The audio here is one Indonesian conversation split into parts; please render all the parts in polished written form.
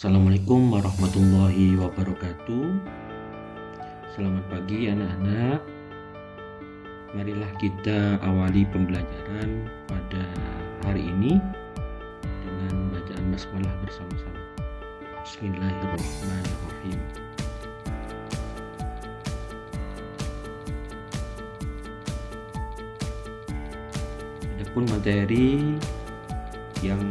Assalamualaikum warahmatullahi wabarakatuh. Selamat pagi anak-anak. Marilah kita awali pembelajaran pada hari ini dengan bacaan basmalah bersama-sama. Bismillahirrahmanirrahim. Adapun materi yang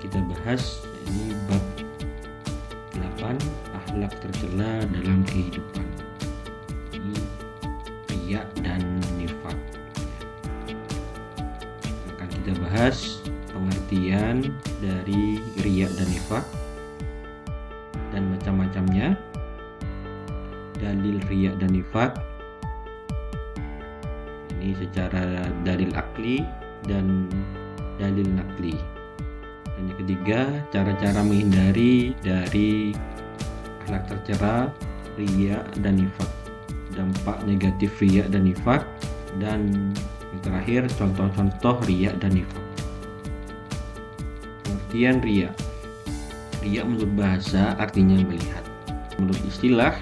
kita bahas ini bab 8, akhlak tercela dalam kehidupan. Ini riya dan nifak. Akan kita bahas pengertian dari riya dan nifak dan macam-macamnya, dalil riya dan nifak ini secara dalil akli dan dalil nakli. Dan yang ketiga, cara-cara menghindari dari akhlak tercela, riya dan nifak, dampak negatif riya dan nifak, dan yang terakhir contoh-contoh riya dan nifak. Pengertian riya. Riya menurut bahasa artinya melihat. Menurut istilah,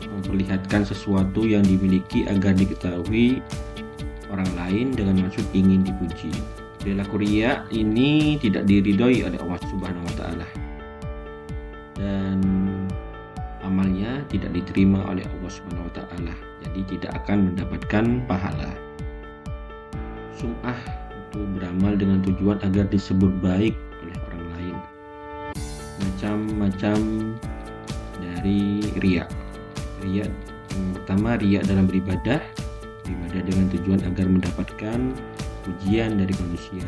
memperlihatkan sesuatu yang dimiliki agar diketahui orang lain dengan maksud ingin dipuji. Perilaku riya ini tidak diridhoi oleh Allah Subhanahu wa taala. Dan amalnya tidak diterima oleh Allah Subhanahu wa taala. Jadi tidak akan mendapatkan pahala. Sum'ah itu beramal dengan tujuan agar disebut baik oleh orang lain. Macam-macam dari riya. Riya yang pertama, riya dalam beribadah dengan tujuan agar mendapatkan pujian dari manusia.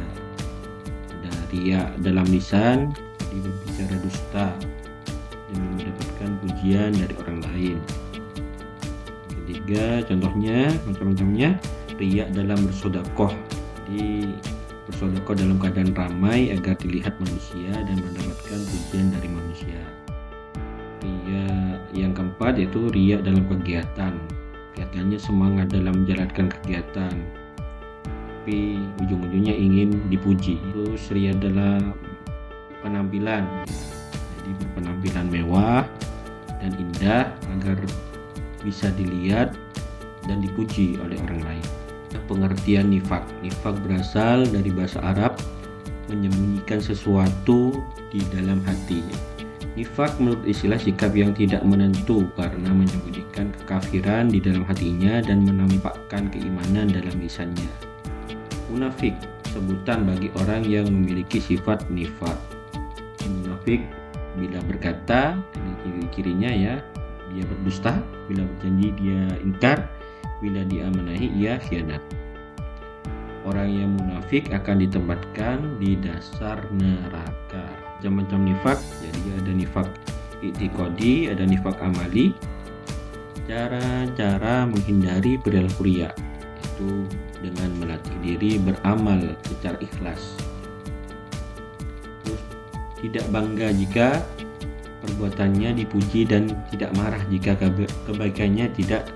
Ada riya dalam lisan, jadi berbicara dusta demi mendapatkan pujian dari orang lain. Ketiga, contohnya macam-macamnya, riya dalam bersedekah, jadi bersedekah dalam keadaan ramai agar dilihat manusia dan mendapatkan pujian dari manusia. Riya yang keempat yaitu riya dalam kegiatan. Kelihatannya semangat dalam menjalankan kegiatan, tapi ujung-ujungnya ingin dipuji. Terus riya dalam penampilan, jadi berpenampilan mewah dan indah agar bisa dilihat dan dipuji oleh orang lain. Pengertian nifak. Nifak berasal dari bahasa Arab menyembunyikan sesuatu di dalam hati. Nifak menurut istilah sikap yang tidak menentu karena menyembunyikan kekafiran di dalam hatinya dan menampakkan keimanan dalam lisannya. Munafik, sebutan bagi orang yang memiliki sifat nifak. Munafik bila berkata, ini ciri-cirinya ya, dia berdusta, bila berjanji dia ingkar, bila diamanahi ia khianat. Orang yang munafik akan ditempatkan di dasar neraka. Macam-macam nifak, jadi ada nifak i'tiqadi, ada nifak amali. Cara-cara menghindari perilaku riya itu dengan melatih diri beramal secara ikhlas. Terus, tidak bangga jika perbuatannya dipuji dan tidak marah jika kebaikannya tidak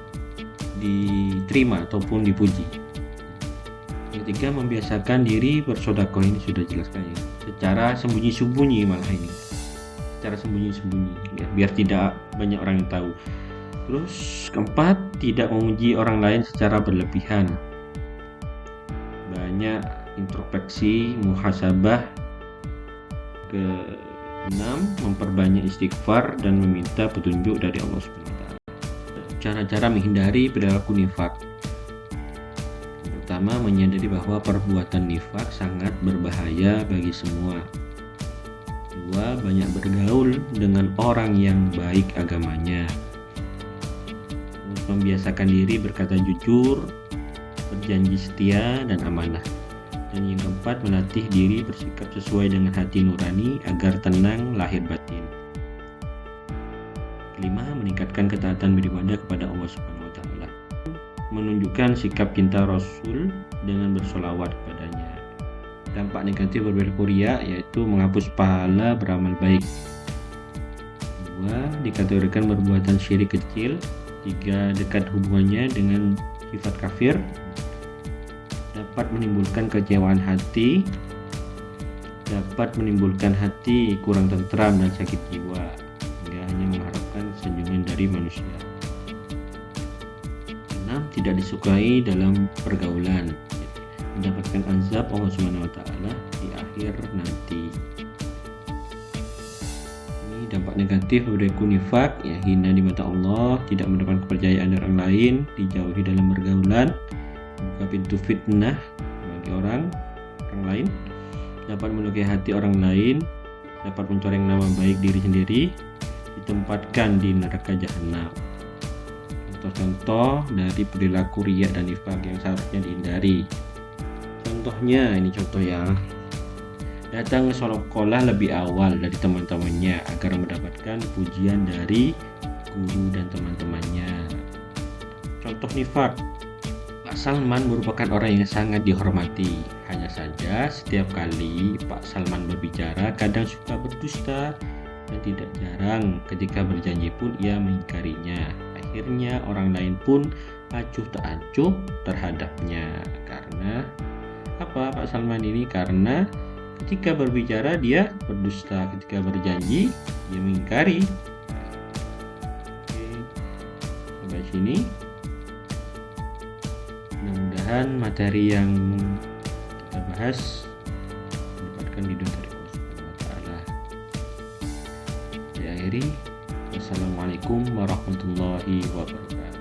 diterima ataupun dipuji. Yang ketiga, membiasakan diri bersedekah, ini sudah jelaskan ya. Secara sembunyi-sembunyi malah ini. Secara sembunyi-sembunyi ya, biar tidak banyak orang yang tahu. Terus keempat, tidak memuji orang lain secara berlebihan. Banyak introspeksi, muhasabah. Keenam, memperbanyak istighfar dan meminta petunjuk dari Allah SWT. Cara-cara menghindari perilaku nifak. Pertama, menyadari bahwa perbuatan nifak sangat berbahaya bagi semua. Dua, banyak bergaul dengan orang yang baik agamanya. Membiasakan diri berkata jujur, berjanji setia dan amanah. Dan yang keempat, melatih diri bersikap sesuai dengan hati nurani agar tenang lahir batin. Kelima, meningkatkan ketaatan beribadah kepada Allah Subhanahu wa taala. Menunjukkan sikap cinta Rasul dengan bersolawat kepadanya. Dampak negatif perilaku riya yaitu menghapus pahala beramal baik. Dua, dikategorikan perbuatan syirik kecil. Tiga, dekat hubungannya dengan sifat kafir. Dapat menimbulkan kecewaan hati. dapat menimbulkan hati kurang tentram dan sakit jiwa, hingga hanya mengharapkan senyuman dari manusia. 6. Tidak disukai dalam pergaulan, mendapatkan azab Allah Subhanahu wa taala di akhir nanti. Ini dampak negatif perilaku nifak, ya, hina di mata Allah, tidak mendapat kepercayaan dari orang lain, dijauhi dalam pergaulan, buka pintu fitnah bagi orang lain, dapat melukai hati orang lain, dapat mencoreng nama baik diri sendiri, ditempatkan di neraka jahanam. Contoh-contoh dari perilaku riya dan nifak yang seharusnya dihindari. Contohnya, ini contoh yang datang ke sekolah lebih awal dari teman-temannya agar mendapatkan pujian dari guru dan teman-temannya. Contoh nifak, Pak Salman merupakan orang yang sangat dihormati. Hanya saja setiap kali Pak Salman berbicara kadang suka berdusta, dan tidak jarang ketika berjanji pun ia mengingkarinya. Akhirnya orang lain pun acuh tak acuh terhadapnya. Karena apa Pak Salman ini? Karena ketika berbicara dia berdusta, ketika berjanji dia mengingkari. Oke, sampai sini. Mudah-mudahan materi yang kita bahas mendapatkan ridho dari Allah Subhanahu wa taala. Diakhiri, wassalamualaikum warahmatullahi wabarakatuh.